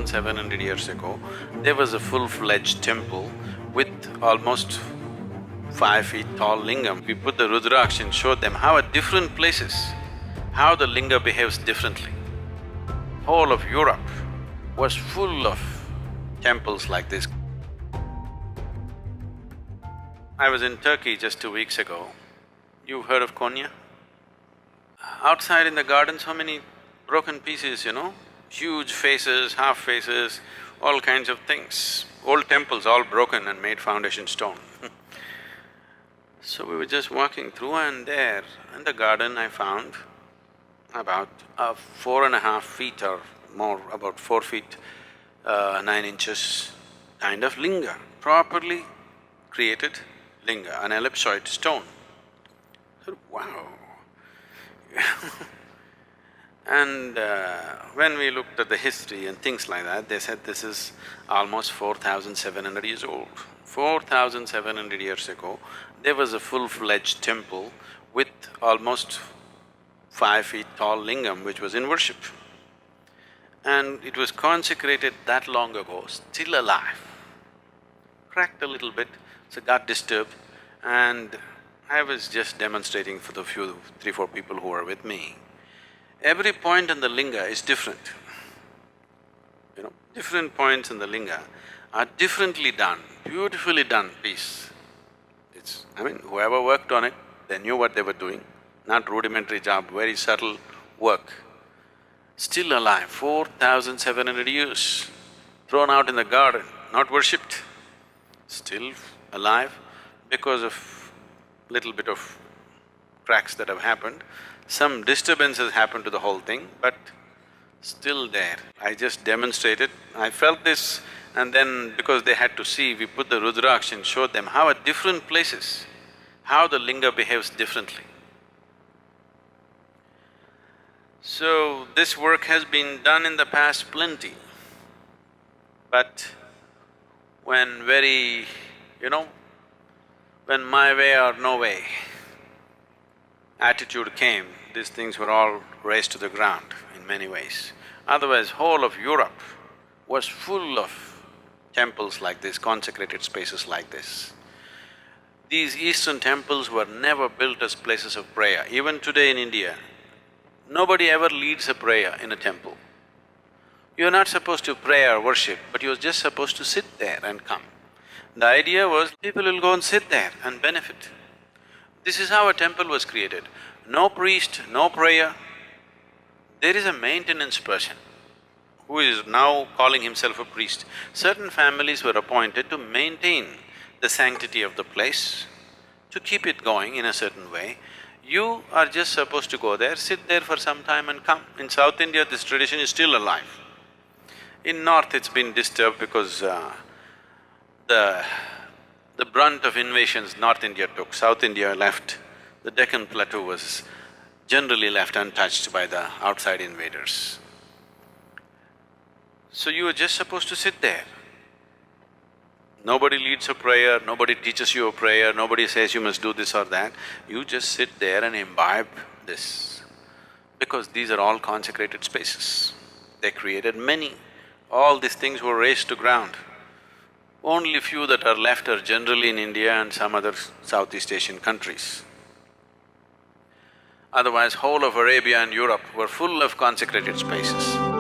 4,700 years ago, there was a full-fledged temple with almost 5 feet tall lingam. We put the Rudraksh and showed them how at different places, how the linga behaves differently. Whole of Europe was full of temples like this. I was in Turkey just 2 weeks ago. You've heard of Konya? Outside in the garden, so many broken pieces, huge faces, half faces, all kinds of things. Old temples all broken and made foundation stone. So we were just walking through and there in the garden I found about 4.5 feet or more, about 4 feet 9 inches kind of linga, properly created linga, an ellipsoid stone. I said, wow. And when we looked at the history and things like that, they said this is almost 4,700 years old. 4,700 years ago, there was a full-fledged temple with almost 5 feet tall lingam which was in worship. And it was consecrated that long ago, still alive. Cracked a little bit, so got disturbed, and I was just demonstrating for the few, 3-4 people who were with me. Every point in the linga is different. Different points in the linga are differently done, beautifully done piece. Whoever worked on it, they knew what they were doing, not rudimentary job, very subtle work. Still alive, 4,700 years, thrown out in the garden, not worshipped, still alive because of little bit of cracks that have happened. Some disturbances happened to the whole thing, but still there. I just demonstrated, I felt this, and then because they had to see, we put the Rudraksh and showed them how at different places, how the linga behaves differently. So, this work has been done in the past plenty, but when when my way or no way attitude came, these things were all razed to the ground in many ways. Otherwise, whole of Europe was full of temples like this, consecrated spaces like this. These eastern temples were never built as places of prayer. Even today in India, nobody ever leads a prayer in a temple. You're not supposed to pray or worship, but you're just supposed to sit there and come. The idea was people will go and sit there and benefit. This is how a temple was created. No priest, no prayer. There is a maintenance person who is now calling himself a priest. Certain families were appointed to maintain the sanctity of the place, to keep it going in a certain way. You are just supposed to go there, sit there for some time and come. In South India, this tradition is still alive. In North, it's been disturbed because the brunt of invasions North India took, South India left. The Deccan Plateau was generally left untouched by the outside invaders. So you were just supposed to sit there. Nobody leads a prayer, nobody teaches you a prayer, nobody says you must do this or that. You just sit there and imbibe this, because these are all consecrated spaces. They created many. All these things were razed to ground. Only few that are left are generally in India and some other Southeast Asian countries. Otherwise, whole of Arabia and Europe were full of consecrated spaces.